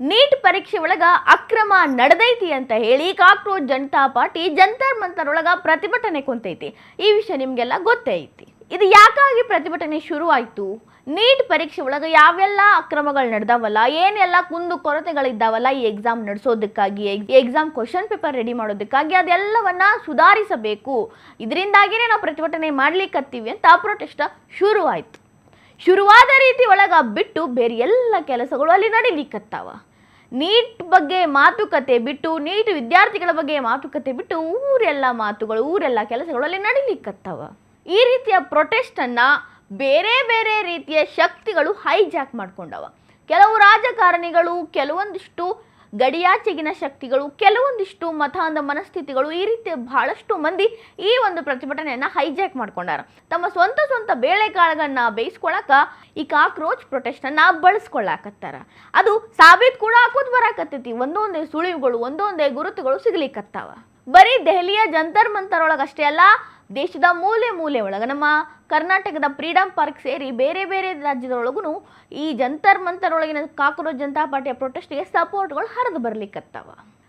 Neat ಪರೀಕ್ಷೆ ಒಳಗ ಅಕ್ರಮ ನಡೆದೈತಿ ಅಂತ ಹೇಳಿ ಕಾಕ್ರೋಚ್ ಜನತಾ ಪಾರ್ಟಿ ಜಂತರ್ ಮಂತರ್ ಒಳಗ ಪ್ರತಿಭಟನೆ ಕುಂತೈತಿ. ಈ ವಿಷಯ ನಿಮ್ಗೆಲ್ಲ ಗೊತ್ತೇ ಐತಿ. ಇದು ಯಾಕಾಗಿ ಪ್ರತಿಭಟನೆ ಶುರು ಆಯ್ತು, ನೀಟ್ ಪರೀಕ್ಷೆ ಒಳಗ ಯಾವೆಲ್ಲ ಅಕ್ರಮಗಳು ನಡೆದವಲ್ಲ, ಏನೆಲ್ಲ ಕುಂದು ಕೊರತೆಗಳಿದ್ದಾವಲ್ಲ ಈ ಎಕ್ಸಾಮ್ ನಡೆಸೋದಕ್ಕಾಗಿ, ಎಕ್ಸಾಮ್ ಕ್ವಶನ್ ಪೇಪರ್ ರೆಡಿ ಮಾಡೋದಕ್ಕಾಗಿ ಅದೆಲ್ಲವನ್ನ ಸುಧಾರಿಸಬೇಕು, ಇದರಿಂದಾಗಿನೇ ನಾವು ಪ್ರತಿಭಟನೆ ಮಾಡ್ಲಿಕ್ಕತ್ತೀವಿ ಅಂತ ಪ್ರೊಟೆಸ್ಟ್ ಶುರು ಆಯ್ತು. ಶುರುವಾದ ರೀತಿ ಒಳಗ ಬಿಟ್ಟು ಬೇರೆ ಎಲ್ಲ ಕೆಲಸಗಳು ಅಲ್ಲಿ ನಡೀಲಿಕ್ಕತ್ತಾವ. ನೀಟ್ ಬಗ್ಗೆ ಮಾತುಕತೆ ಬಿಟ್ಟು, ನೀಟ್ ವಿದ್ಯಾರ್ಥಿಗಳ ಬಗ್ಗೆ ಮಾತುಕತೆ ಬಿಟ್ಟು ಊರೆಲ್ಲ ಕೆಲಸಗಳು ಅಲ್ಲಿ ನಡೀಲಿಕ್ಕತ್ತಾವ. ಈ ರೀತಿಯ ಪ್ರೊಟೆಸ್ಟನ್ನು ಬೇರೆ ಬೇರೆ ರೀತಿಯ ಶಕ್ತಿಗಳು ಹೈಜಾಕ್ ಮಾಡ್ಕೊಂಡವ. ಕೆಲವು ರಾಜಕಾರಣಿಗಳು, ಕೆಲವೊಂದಿಷ್ಟು ಗಡಿಯಾಚೆಗಿನ ಶಕ್ತಿಗಳು, ಕೆಲವೊಂದಿಷ್ಟು ಮತಾಂಧ ಮನಸ್ಥಿತಿಗಳು, ಈ ರೀತಿಯ ಬಹಳಷ್ಟು ಮಂದಿ ಈ ಒಂದು ಪ್ರತಿಭಟನೆಯನ್ನು ಹೈಜಾಕ್ ಮಾಡ್ಕೊಂಡಾರ. ತಮ್ಮ ಸ್ವಂತ ಬೇಳೆಕಾಳುಗಳನ್ನ ಬೇಯಿಸ್ಕೊಳಕ ಈ ಕಾಕ್ರೋಚ್ ಪ್ರೊಟೆಸ್ಟನ್ನು ಬಳಸ್ಕೊಳ್ಳಾಕತ್ತಾರ. ಅದು ಸಾಬೀತು ಕೂಡ ಹಾಕೋದು ಬರಾಕತ್ತೈತಿ. ಒಂದೊಂದೇ ಸುಳಿವುಗಳು, ಒಂದೊಂದೇ ಗುರುತುಗಳು ಸಿಗ್ಲಿಕ್ಕತ್ತಾವ. ಬರೀ ದೆಹಲಿಯ ಜಂತರ್ ಮಂತರ್ ಒಳಗಷ್ಟೇ ಅಲ್ಲ, ದೇಶದ ಮೂಲೆ ಒಳಗೆ ನಮ್ಮ ಕರ್ನಾಟಕದ ಫ್ರೀಡಂ ಪಾರ್ಕ್ ಸೇರಿ ಬೇರೆ ಬೇರೆ ರಾಜ್ಯದೊಳಗೂ ಈ ಜಂತರ್ ಮಂತರ್ ಒಳಗಿನ ಕಾಕ್ರೋಚ್ ಜನತಾ ಪಾರ್ಟಿಯ ಪ್ರೊಟೆಸ್ಟ್ಗೆ ಸಪೋರ್ಟ್ಗಳು ಹರಿದು ಬರ್ಲಿಕ್ಕತ್ತವ.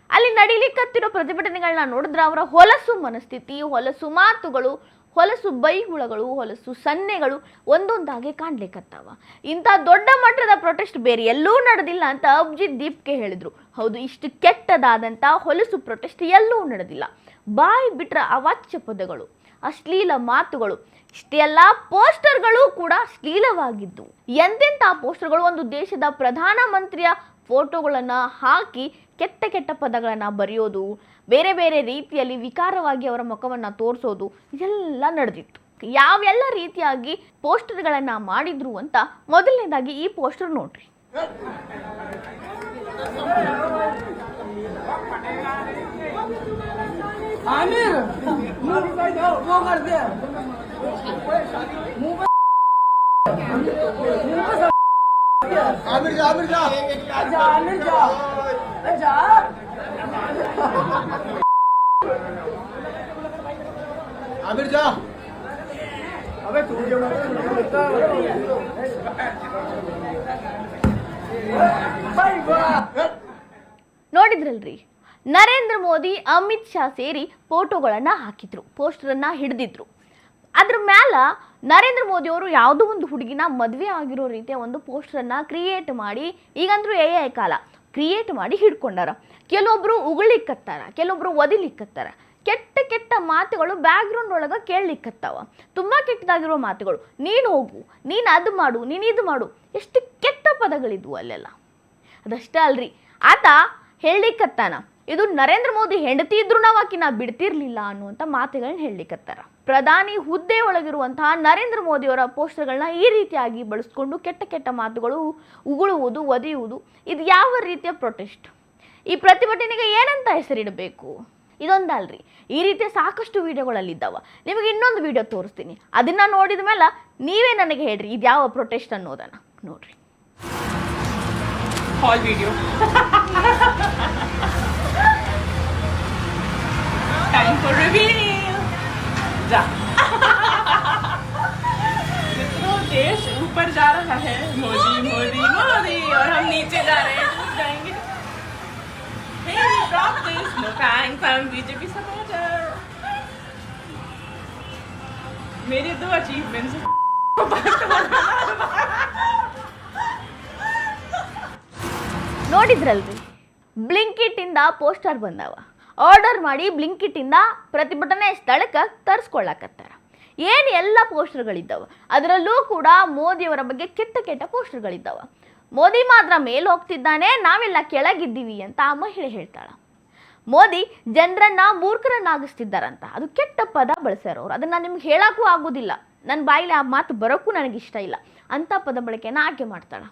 ಅಲ್ಲಿ ನಡೀಲಿಕ್ಕತ್ತಿರೋ ಪ್ರತಿಭಟನೆಗಳನ್ನ ನೋಡಿದ್ರೆ ಅವರ ಹೊಲಸು ಮನಸ್ಥಿತಿ, ಹೊಲಸು ಮಾತುಗಳು, ಹೊಲಸು ಬೈಗುಳಗಳು, ಹೊಲಸು ಸನ್ನೆಗಳು ಒಂದೊಂದಾಗೆ ಕಾಣ್ಲಿಕ್ಕತ್ತವ. ಇಂಥ ದೊಡ್ಡ ಮಟ್ಟದ ಪ್ರೊಟೆಸ್ಟ್ ಬೇರೆ ಎಲ್ಲೂ ನಡೆದಿಲ್ಲ ಅಂತ ಅಭಿಜಿತ್ ದೀಪ್ಗೆ ಹೇಳಿದ್ರು. ಹೌದು, ಇಷ್ಟು ಕೆಟ್ಟದಾದಂಥ ಹೊಲಸು ಪ್ರೊಟೆಸ್ಟ್ ಎಲ್ಲೂ ನಡೆದಿಲ್ಲ. ಬಾಯಿ ಬಿಟ್ರ ಅವಾಚ್ಯ ಪದಗಳು, ಅಶ್ಲೀಲ ಮಾತುಗಳು, ಇಷ್ಟೆಲ್ಲ ಪೋಸ್ಟರ್ಗಳು ಕೂಡ ಅಶ್ಲೀಲವಾಗಿದ್ದು. ಎಂತೆಂಥ ಪೋಸ್ಟರ್ಗಳು, ಒಂದು ದೇಶದ ಪ್ರಧಾನ ಮಂತ್ರಿಯ ಫೋಟೋಗಳನ್ನು ಹಾಕಿ ಕೆಟ್ಟ ಪದಗಳನ್ನು ಬರೆಯೋದು, ಬೇರೆ ಬೇರೆ ರೀತಿಯಲ್ಲಿ ವಿಕಾರವಾಗಿ ಅವರ ಮುಖವನ್ನು ತೋರಿಸೋದು, ಇದೆಲ್ಲ ನಡೆದಿತ್ತು. ಯಾವೆಲ್ಲ ರೀತಿಯಾಗಿ ಪೋಸ್ಟರ್ಗಳನ್ನು ಮಾಡಿದ್ರು ಅಂತ ಮೊದಲನೇದಾಗಿ ಈ ಪೋಸ್ಟರ್ ನೋಡ್ರಿ. आमिर वो कर दे आमिर जा जा आमिर जा अबे तू जो ನೋಡಿದ್ರಲ್ರಿ, ನರೇಂದ್ರ ಮೋದಿ, ಅಮಿತ್ ಶಾ ಸೇರಿ ಫೋಟೋಗಳನ್ನು ಹಾಕಿದ್ರು, ಪೋಸ್ಟರನ್ನು ಹಿಡಿದಿದ್ರು. ಅದ್ರ ಮೇಲೆ ನರೇಂದ್ರ ಮೋದಿ ಅವರು ಯಾವುದೋ ಒಂದು ಹುಡುಗಿನ ಮದುವೆ ಆಗಿರೋ ರೀತಿಯ ಒಂದು ಪೋಸ್ಟರನ್ನು ಕ್ರಿಯೇಟ್ ಮಾಡಿ, ಈಗಂದ್ರೂ AI ಕಾಲ, ಕ್ರಿಯೇಟ್ ಮಾಡಿ ಹಿಡ್ಕೊಂಡಾರ. ಕೆಲವೊಬ್ಬರು ಉಗುಳಿಕ್ಕತ್ತಾರ, ಕೆಲವೊಬ್ಬರು ಒದಿಲಿಕ್ಕತ್ತಾರ. ಕೆಟ್ಟ ಮಾತುಗಳು ಬ್ಯಾಕ್ಗ್ರೌಂಡ್ ಒಳಗೆ ಕೇಳಲಿಕ್ಕತ್ತಾವ. ತುಂಬ ಕೆಟ್ಟದಾಗಿರೋ ಮಾತುಗಳು, ನೀನು ಹೋಗು, ನೀನು ಅದು ಮಾಡು, ನೀನು ಇದು ಮಾಡು, ಎಷ್ಟು ಕೆಟ್ಟ ಪದಗಳಿದ್ವು ಅಲ್ಲೆಲ್ಲ. ಅದಷ್ಟೇ ಅಲ್ರಿ, ಆತ ಹೇಳಲಿಕ್ಕತ್ತಾನ, ಇದು ನರೇಂದ್ರ ಮೋದಿ ಹೆಂಡತಿ ಇದ್ರು ನಾವು ಆಕಿನ ಬಿಡ್ತಿರ್ಲಿಲ್ಲ ಅನ್ನುವಂಥ ಮಾತುಗಳನ್ನ ಹೇಳಲಿಕ್ಕತ್ತಾರ. ಪ್ರಧಾನಿ ಹುದ್ದೆ ಒಳಗಿರುವಂತಹ ನರೇಂದ್ರ ಮೋದಿಯವರ ಪೋಸ್ಟರ್ಗಳನ್ನ ಈ ರೀತಿಯಾಗಿ ಬಳಸ್ಕೊಂಡು ಕೆಟ್ಟ ಮಾತುಗಳು, ಉಗುಳುವುದು, ಒದೆಯುವುದು, ಇದು ಯಾವ ರೀತಿಯ ಪ್ರೊಟೆಸ್ಟ್? ಈ ಪ್ರತಿಭಟನೆಗೆ ಏನಂತ ಹೆಸರಿಡಬೇಕು? ಇದೊಂದಲ್ರಿ, ಈ ರೀತಿಯ ಸಾಕಷ್ಟು ವಿಡಿಯೋಗಳಲ್ಲಿದ್ದಾವ. ನಿಮಗೆ ಇನ್ನೊಂದು ವಿಡಿಯೋ ತೋರಿಸ್ತೀನಿ, ಅದನ್ನ ನೋಡಿದ ಮೇಲೆ ನೀವೇ ನನಗೆ ಹೇಳ್ರಿ ಇದು ಯಾವ ಪ್ರೊಟೆಸ್ಟ್ ಅನ್ನೋದನ್ನ. ನೋಡ್ರಿ hall video time for reveal जा जितना देश ऊपर जा रहा है, मोदी मोदी मोदी, और हम नीचे जा रहे हैं, डूब जाएंगे. Hey, we got this. No thanks, I'm BJP supporter. मेरे 2 achievements ನೋಡಿದ್ರಲ್ರಿ, ಬ್ಲಿಂಕಿಟ್ ಇಂದ ಪೋಸ್ಟರ್ ಬಂದವ. ಆರ್ಡರ್ ಮಾಡಿ ಬ್ಲಿಂಕಿಟ್ ಇಂದ ಪ್ರತಿಭಟನೆ ಸ್ಥಳಕ್ಕೆ ತರಿಸ್ಕೊಳ್ಳಾಕತ್ತಾರ. ಏನು ಎಲ್ಲ ಪೋಸ್ಟರ್ಗಳಿದ್ದಾವ, ಅದರಲ್ಲೂ ಕೂಡ ಮೋದಿಯವರ ಬಗ್ಗೆ ಕೆಟ್ಟ ಪೋಸ್ಟರ್ಗಳಿದ್ದಾವ. ಮೋದಿ ಮಾತ್ರ ಮೇಲೆ ಹೋಗ್ತಿದ್ದಾನೆ, ನಾವೆಲ್ಲ ಕೆಳಗಿದ್ದೀವಿ ಅಂತ ಆ ಮಹಿಳೆ ಹೇಳ್ತಾಳ. ಮೋದಿ ಜನರನ್ನ ಮೂರ್ಖರನ್ನಾಗಿಸ್ತಿದ್ದಾರಂತ, ಅದು ಕೆಟ್ಟ ಪದ ಬಳಸ್ಯಾರವ್ರು. ಅದನ್ನ ನಿಮ್ಗೆ ಹೇಳಕ್ಕೂ ಆಗೋದಿಲ್ಲ, ನನ್ನ ಬಾಯಿಲಿ ಆ ಮಾತು ಬರೋಕ್ಕೂ ನನಗಿಷ್ಟ ಇಲ್ಲ ಅಂತ ಪದ ಬಳಕೆಯನ್ನು ಆಯ್ಕೆ ಮಾಡ್ತಾಳ.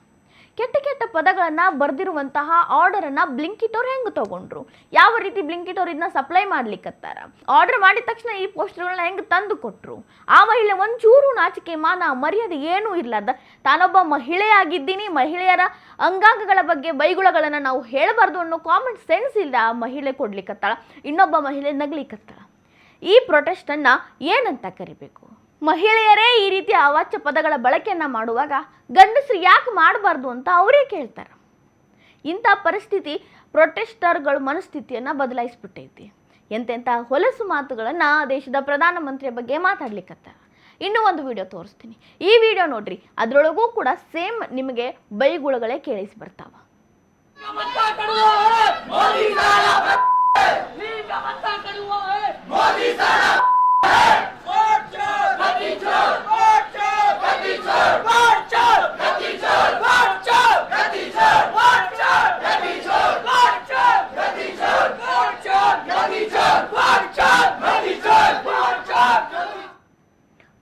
ಕೆಟ್ಟ ಪದಗಳನ್ನು ಬರೆದಿರುವಂತಹ ಆರ್ಡರನ್ನು ಬ್ಲಿಂಕಿಟ್ ಅವ್ರು ಹೆಂಗೆ ತೊಗೊಂಡ್ರು, ಯಾವ ರೀತಿ ಬ್ಲಿಂಕಿಟ್ ಅವ್ರು ಇದನ್ನ ಸಪ್ಲೈ ಮಾಡ್ಲಿಕ್ಕತ್ತಾರ, ಆರ್ಡರ್ ಮಾಡಿದ ತಕ್ಷಣ ಈ ಪೋಸ್ಟರ್ಗಳನ್ನ ಹೆಂಗೆ ತಂದು ಕೊಟ್ಟರು. ಆ ಮಹಿಳೆ ಒಂಚೂರು ನಾಚಿಕೆ ಮಾನ ಮರ್ಯಾದೆ ಏನೂ ಇರ್ಲಾರ್ದ, ತಾನೊಬ್ಬ ಮಹಿಳೆಯಾಗಿದ್ದೀನಿ, ಮಹಿಳೆಯರ ಅಂಗಾಂಗಗಳ ಬಗ್ಗೆ ಬೈಗುಳಗಳನ್ನು ನಾವು ಹೇಳಬಾರ್ದು ಅನ್ನೋ ಕಾಮನ್ ಸೆನ್ಸ್ ಇಲ್ಲ ಆ ಮಹಿಳೆ ಕೊಡ್ಲಿಕ್ಕತ್ತಾಳ. ಇನ್ನೊಬ್ಬ ಮಹಿಳೆ ನಗ್ಲಿಕ್ಕತ್ತಾಳ. ಈ ಪ್ರೊಟೆಸ್ಟನ್ನು ಏನಂತ ಕರಿಬೇಕು? ಮಹಿಳೆಯರೇ ಈ ರೀತಿಯ ಅವಾಚ್ಯ ಪದಗಳ ಬಳಕೆಯನ್ನು ಮಾಡುವಾಗ ಗಂಡಸರು ಯಾಕೆ ಮಾಡಬಾರ್ದು ಅಂತ ಅವರೇ ಕೇಳ್ತಾರೆ. ಇಂಥ ಪರಿಸ್ಥಿತಿ ಪ್ರೊಟೆಸ್ಟರ್ಗಳ ಮನಸ್ಥಿತಿಯನ್ನು ಬದಲಾಯಿಸ್ಬಿಟ್ಟೈತಿ. ಎಂತೆಂಥ ಹೊಲಸು ಮಾತುಗಳನ್ನು ದೇಶದ ಪ್ರಧಾನಮಂತ್ರಿಯ ಬಗ್ಗೆ ಮಾತಾಡ್ಲಿಕ್ಕತ್ತಾರ. ಇನ್ನೂ ಒಂದು ವಿಡಿಯೋ ತೋರಿಸ್ತೀನಿ, ಈ ವಿಡಿಯೋ ನೋಡ್ರಿ. ಅದರೊಳಗೂ ಕೂಡ ಸೇಮ್ ನಿಮಗೆ ಬೈಗುಳಗಳೇ ಕೇಳಿಸಿ ಬರ್ತಾವ.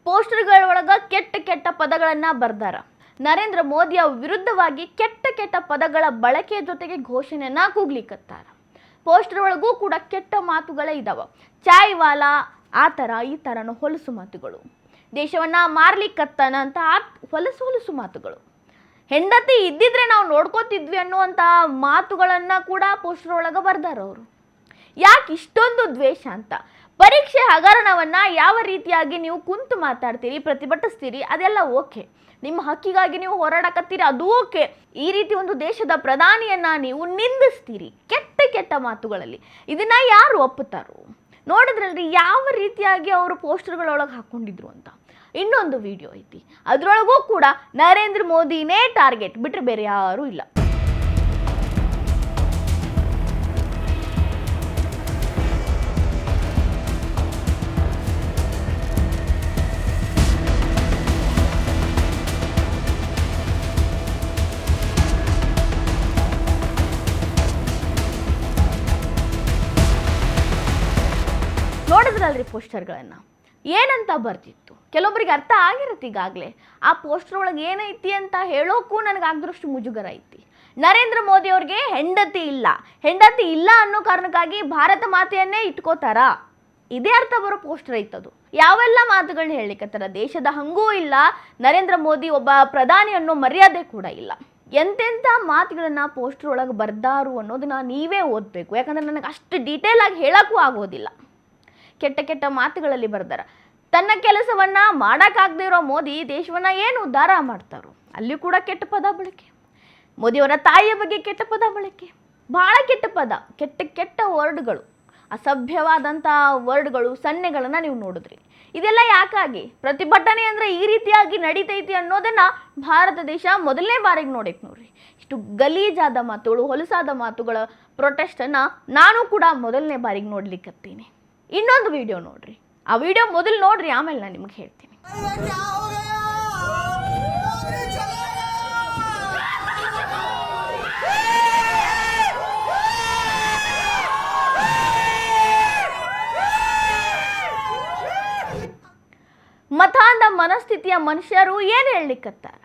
ಪೋಸ್ಟರ್ಗಳೊಳಗ ಕೆಟ್ಟ ಕೆಟ್ಟ ಪದಗಳನ್ನ ಬರ್ದಾರ. ನರೇಂದ್ರ ಮೋದಿ ಅವ್ರ ವಿರುದ್ಧವಾಗಿ ಕೆಟ್ಟ ಕೆಟ್ಟ ಪದಗಳ ಬಳಕೆಯ ಜೊತೆಗೆ ಘೋಷಣೆಯನ್ನ ಕೂಗ್ಲಿಕ್ಕತ್ತಾರ. ಪೋಸ್ಟರ್ ಒಳಗೂ ಕೂಡ ಕೆಟ್ಟ ಮಾತುಗಳೇ ಇದಾವ. ಚಾಯ್ ವಾಲಾ ಆ ಥರ ಈ ಥರನೋ ಹೊಲಸು ಮಾತುಗಳು, ದೇಶವನ್ನ ಮಾರ್ಲಿಕ್ಕತ್ತಾನ ಅಂತ ಹೊಲಸು ಮಾತುಗಳು. ಹೆಂಡತಿ ಇದ್ದಿದ್ರೆ ನಾವು ನೋಡ್ಕೋತಿದ್ವಿ ಅನ್ನುವಂಥ ಮಾತುಗಳನ್ನ ಕೂಡ ಪೋಸ್ಟರ್ ಒಳಗೆ ಬರ್ದಾರ ಅವರು. ಯಾಕೆ ಇಷ್ಟೊಂದು ದ್ವೇಷ ಅಂತ? ಪರೀಕ್ಷೆ ಹಗರಣವನ್ನ ಯಾವ ರೀತಿಯಾಗಿ ನೀವು ಕುಂತು ಮಾತಾಡ್ತೀರಿ, ಪ್ರತಿಭಟಿಸ್ತೀರಿ, ಅದೆಲ್ಲ ಓಕೆ. ನಿಮ್ಮ ಹಕ್ಕಿಗಾಗಿ ನೀವು ಹೋರಾಡಕತ್ತೀರಿ, ಅದು ಓಕೆ. ಈ ರೀತಿ ಒಂದು ದೇಶದ ಪ್ರಧಾನಿಯನ್ನ ನೀವು ನಿಂದಿಸ್ತೀರಿ ಕೆಟ್ಟ ಕೆಟ್ಟ ಮಾತುಗಳಲ್ಲಿ, ಇದನ್ನ ಯಾರು ಒಪ್ಪುತ್ತಾರೋ? ನೋಡಿದ್ರಲ್ರಿ ಯಾವ ರೀತಿಯಾಗಿ ಅವರು ಪೋಸ್ಟರ್ಗಳೊಳಗೆ ಹಾಕೊಂಡಿದ್ರು ಅಂತ. ಇನ್ನೊಂದು ವಿಡಿಯೋ ಐತಿ, ಅದರೊಳಗೂ ಕೂಡ ನರೇಂದ್ರ ಮೋದಿನೇ ಟಾರ್ಗೆಟ್, ಬಿಟ್ಟರೆ ಬೇರೆ ಯಾರೂ ಇಲ್ಲ. ನೋಡಿದ್ರಲ್ರಿ ಪೋಸ್ಟರ್ಗಳನ್ನು ಏನಂತ ಬರ್ತಿತ್ತು? ಕೆಲವೊಬ್ಬರಿಗೆ ಅರ್ಥ ಆಗಿರುತ್ತೆ ಈಗಾಗಲೇ. ಆ ಪೋಸ್ಟರ್ ಒಳಗೆ ಏನೈತಿ ಅಂತ ಹೇಳೋಕ್ಕೂ ನನಗೆ ಆಗದಷ್ಟು ಮುಜುಗರ ಐತಿ. ನರೇಂದ್ರ ಮೋದಿ ಅವ್ರಿಗೆ ಹೆಂಡತಿ ಇಲ್ಲ ಅನ್ನೋ ಕಾರಣಕ್ಕಾಗಿ ಭಾರತ ಮಾತೆಯನ್ನೇ ಇಟ್ಕೋತಾರ, ಇದೇ ಅರ್ಥ ಬರೋ ಪೋಸ್ಟರ್ ಐತದು. ಯಾವೆಲ್ಲ ಮಾತುಗಳನ್ನ ಹೇಳಲಿಕ್ಕತ್ತಾರ? ದೇಶದ ಹಂಗೂ ಇಲ್ಲ, ನರೇಂದ್ರ ಮೋದಿ ಒಬ್ಬ ಪ್ರಧಾನಿ ಅನ್ನೋ ಮರ್ಯಾದೆ ಕೂಡ ಇಲ್ಲ. ಎಂತೆಂಥ ಮಾತುಗಳನ್ನ ಪೋಸ್ಟರ್ ಒಳಗೆ ಬರ್ದಾರು ಅನ್ನೋದನ್ನ ನೀವೇ ಓದಬೇಕು, ಯಾಕಂದ್ರೆ ನನಗೆ ಅಷ್ಟು ಡೀಟೇಲ್ ಆಗಿ ಹೇಳಕ್ಕೂ ಆಗೋದಿಲ್ಲ. ಕೆಟ್ಟ ಕೆಟ್ಟ ಮಾತುಗಳಲ್ಲಿ ಬರ್ದಾರ. ತನ್ನ ಕೆಲಸವನ್ನ ಮಾಡೋಕ್ಕಾಗದೇ ಇರೋ ಮೋದಿ ದೇಶವನ್ನ ಏನು ಉದ್ಧಾರ ಮಾಡ್ತಾರೋ ಅಲ್ಲಿ ಕೂಡ ಕೆಟ್ಟ ಪದ ಬಳಕೆ. ಮೋದಿಯವರ ತಾಯಿಯ ಬಗ್ಗೆ ಕೆಟ್ಟ ಪದ ಬಳಕೆ, ಭಾಳ ಕೆಟ್ಟ ಪದ, ಕೆಟ್ಟ ಕೆಟ್ಟ ವರ್ಡ್ಗಳು, ಅಸಭ್ಯವಾದಂಥ ವರ್ಡ್ಗಳು, ಸನ್ನೆಗಳನ್ನು ನೀವು ನೋಡಿದ್ರಿ. ಇದೆಲ್ಲ ಯಾಕಾಗಿ? ಪ್ರತಿಭಟನೆ ಅಂದರೆ ಈ ರೀತಿಯಾಗಿ ನಡೀತೈತಿ ಅನ್ನೋದನ್ನ ಭಾರತ ದೇಶ ಮೊದಲನೇ ಬಾರಿಗೆ ನೋಡೈತೆ ನೋಡ್ರಿ. ಇಷ್ಟು ಗಲೀಜಾದ ಮಾತುಗಳು, ಹೊಲಸಾದ ಮಾತುಗಳ ಪ್ರೊಟೆಸ್ಟನ್ನು ನಾನು ಕೂಡ ಮೊದಲನೇ ಬಾರಿಗೆ ನೋಡ್ಲಿಕ್ಕತ್ತೀನಿ. ಇನ್ನೊಂದು ವಿಡಿಯೋ ನೋಡ್ರಿ, ಆ ವಿಡಿಯೋ ಮೊದಲು ನೋಡ್ರಿ, ಆಮೇಲೆ ನಾನು ನಿಮ್ಗೆ ಹೇಳ್ತೀನಿ. ಮತಾಂಧ ಮನಸ್ಥಿತಿಯ ಮನುಷ್ಯರು ಏನು ಹೇಳಲಿಕ್ಕತ್ತಾರ?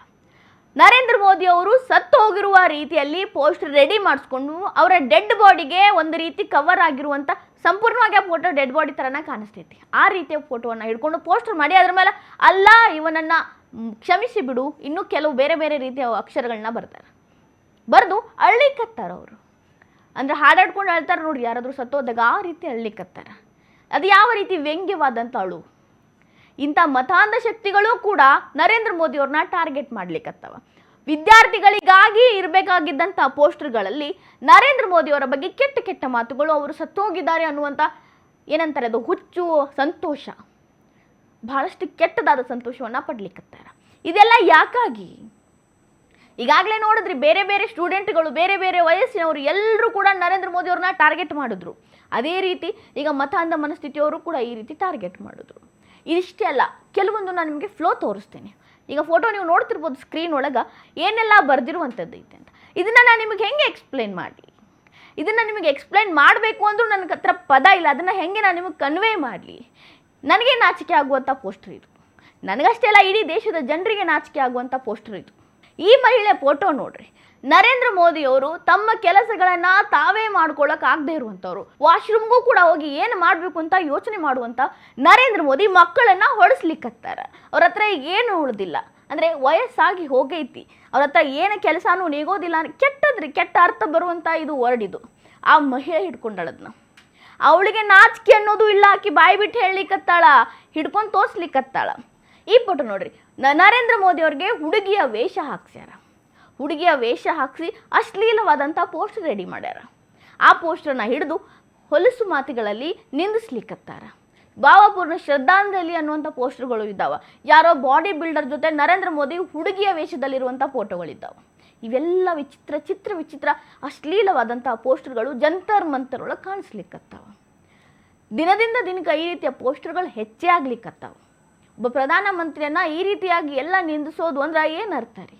ನರೇಂದ್ರ ಮೋದಿ ಅವರು ಸತ್ತು ಹೋಗಿರುವ ರೀತಿಯಲ್ಲಿ ಪೋಸ್ಟರ್ ರೆಡಿ ಮಾಡಿಸ್ಕೊಂಡು ಅವರ ಡೆಡ್ ಬಾಡಿಗೆ ಒಂದು ರೀತಿ ಕವರ್ ಆಗಿರುವಂಥ ಸಂಪೂರ್ಣವಾಗಿ ಆ ಫೋಟೋ ಡೆಡ್ ಬಾಡಿ ಥರನ ಕಾಣಿಸ್ತೈತಿ. ಆ ರೀತಿಯ ಫೋಟೋವನ್ನು ಹಿಡ್ಕೊಂಡು ಪೋಸ್ಟರ್ ಮಾಡಿ ಅದ್ರ ಮೇಲೆ ಅಲ್ಲ ಇವನನ್ನು ಕ್ಷಮಿಸಿ ಬಿಡು, ಇನ್ನೂ ಕೆಲವು ಬೇರೆ ಬೇರೆ ರೀತಿಯ ಅಕ್ಷರಗಳನ್ನ ಬರೆದು ಅಳ್ಳಿಕತ್ತಾರ ಅವರು. ಅಂದರೆ ಹಾಡಾಡ್ಕೊಂಡು ಅಳ್ತಾರೆ ನೋಡ್ರಿ, ಯಾರಾದರೂ ಸತ್ತೋದಾಗ ಆ ರೀತಿ ಅಳ್ಳಿಕತ್ತಾರ. ಅದು ಯಾವ ರೀತಿ ವ್ಯಂಗ್ಯವಾದಂಥ ಅಳು. ಇಂಥ ಮತಾಂಧ ಶಕ್ತಿಗಳು ಕೂಡ ನರೇಂದ್ರ ಮೋದಿ ಅವ್ರನ್ನ ಟಾರ್ಗೆಟ್ ಮಾಡ್ಲಿಕ್ಕತ್ತವ. ವಿದ್ಯಾರ್ಥಿಗಳಿಗಾಗಿ ಇರಬೇಕಾಗಿದ್ದಂಥ ಪೋಸ್ಟರ್ಗಳಲ್ಲಿ ನರೇಂದ್ರ ಮೋದಿ ಅವರ ಬಗ್ಗೆ ಕೆಟ್ಟ ಕೆಟ್ಟ ಮಾತುಗಳು, ಅವರು ಸತ್ತೋಗಿದ್ದಾರೆ ಅನ್ನುವಂಥ ಏನಂತಾರೆ ಅದು ಹುಚ್ಚು ಸಂತೋಷ, ಬಹಳಷ್ಟು ಕೆಟ್ಟದಾದ ಸಂತೋಷವನ್ನು ಪಡ್ಲಿಕ್ಕತ್ತಾರ. ಇದೆಲ್ಲ ಯಾಕಾಗಿ? ಈಗಾಗಲೇ ನೋಡಿದ್ರಿ, ಬೇರೆ ಬೇರೆ ಸ್ಟೂಡೆಂಟ್ಗಳು, ಬೇರೆ ಬೇರೆ ವಯಸ್ಸಿನವರು ಎಲ್ಲರೂ ಕೂಡ ನರೇಂದ್ರ ಮೋದಿ ಅವ್ರನ್ನ ಟಾರ್ಗೆಟ್ ಮಾಡಿದ್ರು. ಅದೇ ರೀತಿ ಈಗ ಮತಾಂಧ ಮನಸ್ಥಿತಿಯವರು ಕೂಡ ಈ ರೀತಿ ಟಾರ್ಗೆಟ್ ಮಾಡಿದ್ರು. ಇದಿಷ್ಟೇ ಅಲ್ಲ, ಕೆಲವೊಂದು ನಾನು ನಿಮಗೆ ಫ್ಲೋ ತೋರಿಸ್ತೇನೆ. ಈಗ ಫೋಟೋ ನೀವು ನೋಡ್ತಿರ್ಬೋದು ಸ್ಕ್ರೀನ್ ಒಳಗೆ ಏನೆಲ್ಲ ಬರೆದಿರುವಂಥದ್ದು ಐತೆ ಅಂತ. ಇದನ್ನು ನಾನು ನಿಮಗೆ ಹೆಂಗೆ ಎಕ್ಸ್ಪ್ಲೇನ್ ಮಾಡಲಿ? ಇದನ್ನು ನಿಮಗೆ ಎಕ್ಸ್ಪ್ಲೇನ್ ಮಾಡಬೇಕು ಅಂದರೂ ನನಗೆ ಹತ್ರ ಪದ ಇಲ್ಲ. ಅದನ್ನು ಹೆಂಗೆ ನಾನು ನಿಮಗೆ ಕನ್ವೇ ಮಾಡಲಿ? ನನಗೆ ನಾಚಿಕೆ ಆಗುವಂಥ ಪೋಸ್ಟರ್ ಇದು. ನನಗಷ್ಟೇ ಅಲ್ಲ, ಇಡೀ ದೇಶದ ಜನರಿಗೆ ನಾಚಿಕೆ ಆಗುವಂಥ ಪೋಸ್ಟರ್ ಇದು. ಈ ಮಹಿಳೆ ಫೋಟೋ ನೋಡ್ರಿ. ನರೇಂದ್ರ ಮೋದಿ ಅವರು ತಮ್ಮ ಕೆಲಸಗಳನ್ನು ತಾವೇ ಮಾಡ್ಕೊಳ್ಳೋಕ್ಕಾಗದೇ ಇರುವಂಥವ್ರು, ವಾಶ್ರೂಮ್ಗೂ ಕೂಡ ಹೋಗಿ ಏನು ಮಾಡಬೇಕು ಅಂತ ಯೋಚನೆ ಮಾಡುವಂಥ ನರೇಂದ್ರ ಮೋದಿ ಮಕ್ಕಳನ್ನು ಹೊಡೆಸ್ಲಿಕ್ಕತ್ತಾರೆ. ಅವ್ರ ಹತ್ರ ಏನು ಉಳಿದಿಲ್ಲ, ಅಂದರೆ ವಯಸ್ಸಾಗಿ ಹೋಗೈತಿ, ಅವ್ರ ಹತ್ರ ಏನು ಕೆಲಸನೂ ನೀಗೋದಿಲ್ಲ. ಕೆಟ್ಟದ್ರಿ, ಕೆಟ್ಟ ಅರ್ಥ ಬರುವಂಥ ಇದು ವರ್ಡ್ ಇದು. ಆ ಮಹಿಳೆ ಹಿಡ್ಕೊಂಡಳದನ್ನ, ಅವಳಿಗೆ ನಾಚಿಕೆ ಅನ್ನೋದು ಇಲ್ಲ, ಆಕಿ ಬಾಯಿ ಬಿಟ್ಟು ಹೇಳಲಿಕ್ಕತ್ತಾಳ, ಹಿಡ್ಕೊಂಡು ತೋರಿಸ್ಲಿಕ್ಕತ್ತಾಳ. ಈ ಫೋಟೋ ನೋಡ್ರಿ, ನರೇಂದ್ರ ಮೋದಿ ಅವ್ರಿಗೆ ಹುಡುಗಿಯ ವೇಷ ಹಾಕ್ಸ್ಯಾರ. ಹುಡುಗಿಯ ವೇಷ ಹಾಕಿಸಿ ಅಶ್ಲೀಲವಾದಂಥ ಪೋಸ್ಟರ್ ರೆಡಿ ಮಾಡ್ಯಾರ. ಆ ಪೋಸ್ಟರ್ನ ಹಿಡಿದು ಹೊಲಸು ಮಾತುಗಳಲ್ಲಿ ನಿಂದಿಸ್ಲಿಕ್ಕತ್ತಾರ. ಭಾವಪೂರ್ಣ ಶ್ರದ್ಧಾಂಜಲಿ ಅನ್ನುವಂಥ ಪೋಸ್ಟರ್ಗಳು ಇದ್ದಾವೆ. ಯಾರೋ ಬಾಡಿ ಬಿಲ್ಡರ್ ಜೊತೆ ನರೇಂದ್ರ ಮೋದಿ ಹುಡುಗಿಯ ವೇಷದಲ್ಲಿರುವಂಥ ಫೋಟೋಗಳಿದ್ದಾವೆ. ಇವೆಲ್ಲ ವಿಚಿತ್ರ ಅಶ್ಲೀಲವಾದಂಥ ಪೋಸ್ಟರ್ಗಳು ಜಂತರ್ ಮಂತರ್ ಒಳಗೆ ಕಾಣಿಸ್ಲಿಕ್ಕತ್ತಾವ. ದಿನದಿಂದ ದಿನಕ್ಕೆ ಈ ರೀತಿಯ ಪೋಸ್ಟರ್ಗಳು ಹೆಚ್ಚೇ ಆಗ್ಲಿಕ್ಕತ್ತಾವ. ಒಬ್ಬ ಪ್ರಧಾನಮಂತ್ರಿಯನ್ನ ಈ ರೀತಿಯಾಗಿ ಎಲ್ಲ ನಿಂದಿಸೋದು ಅಂದ್ರೆ ಏನು ಅರ್ಥ ರೀ?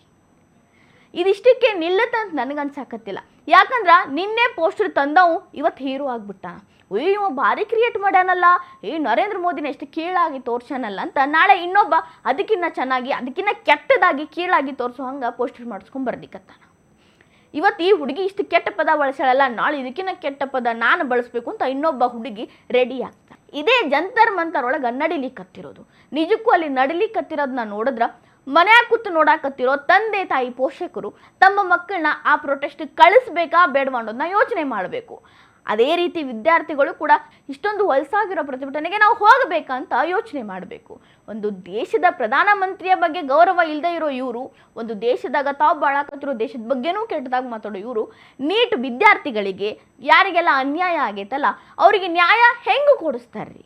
ಇದಿಷ್ಟಕ್ಕೆ ನಿಲ್ಲತ್ತಂತ ನನಗನ್ಸಾಕತ್ತಿಲ್ಲ. ಯಾಕಂದ್ರೆ ನಿನ್ನೆ ಪೋಸ್ಟರ್ ತಂದವು ಇವತ್ತು ಹೀರೋ ಆಗ್ಬಿಟ್ಟಾನ. ಇವ ಭಾರಿ ಕ್ರಿಯೇಟ್ ಮಾಡ್ಯಾನಲ್ಲ, ಈ ನರೇಂದ್ರ ಮೋದಿನ ಎಷ್ಟು ಕೀಳಾಗಿ ತೋರ್ಸ್ಯಾನಲ್ಲ ಅಂತ ನಾಳೆ ಇನ್ನೊಬ್ಬ ಅದಕ್ಕಿನ್ನ ಚೆನ್ನಾಗಿ ಅದಕ್ಕಿನ್ನ ಕೆಟ್ಟದಾಗಿ ಕೀಳಾಗಿ ತೋರಿಸೋ ಹಂಗೆ ಪೋಸ್ಟರ್ ಮಾಡಿಸ್ಕೊಂಡ್ ಬರ್ಲಿಕ್ಕತ್ತಾನ. ಇವತ್ತು ಈ ಹುಡುಗಿ ಇಷ್ಟು ಕೆಟ್ಟ ಪದ ಬಳಸ್ಯಾಳಲ್ಲ, ನಾಳೆ ಇದಕ್ಕಿನ್ನ ಕೆಟ್ಟ ಪದ ನಾನು ಬಳಸಬೇಕು ಅಂತ ಇನ್ನೊಬ್ಬ ಹುಡುಗಿ ರೆಡಿ ಆಗ್ತಾನೆ. ಇದೇ ಜಂತರ್ ಮಂತರ್ ಒಳಗೆ ನಡಿಲಿಕ್ಕತ್ತಿರೋದು. ನಿಜಕ್ಕೂ ಅಲ್ಲಿ ನಡಿಲಿಕ್ಕತ್ತಿರೋದನ್ನ ನೋಡಿದ್ರೆ ಮನ್ಯಾಗ ಕೂತು ನೋಡಾಕತ್ತಿರೋ ತಂದೆ ತಾಯಿ ಪೋಷಕರು ತಮ್ಮ ಮಕ್ಕಳನ್ನ ಆ ಪ್ರೊಟೆಸ್ಟ್ ಕಳಿಸ್ಬೇಕಾ ಬೇಡವಾ ಅನ್ನೋದನ್ನ ಯೋಚನೆ ಮಾಡಬೇಕು. ಅದೇ ರೀತಿ ವಿದ್ಯಾರ್ಥಿಗಳು ಕೂಡ ಇಷ್ಟೊಂದು ವಯಸ್ಸಾಗಿರೋ ಪ್ರತಿಭಟನೆಗೆ ನಾವು ಹೋಗಬೇಕಂತ ಯೋಚನೆ ಮಾಡಬೇಕು. ಒಂದು ದೇಶದ ಪ್ರಧಾನಮಂತ್ರಿಯ ಬಗ್ಗೆ ಗೌರವ ಇಲ್ಲದೆ ಇರೋ ಇವರು, ಒಂದು ದೇಶದಾಗ ತಾವು ಬಾಳಾಕತ್ತಿರೋ ದೇಶದ ಬಗ್ಗೆನೂ ಕೆಟ್ಟದಾಗ ಮಾತಾಡೋ ಇವರು, ನೀಟ್ ವಿದ್ಯಾರ್ಥಿಗಳಿಗೆ ಯಾರಿಗೆಲ್ಲ ಅನ್ಯಾಯ ಆಗೈತಲ್ಲ ಅವರಿಗೆ ನ್ಯಾಯ ಹೆಂಗೆ ಕೊಡಿಸ್ತಾರ್ರಿ?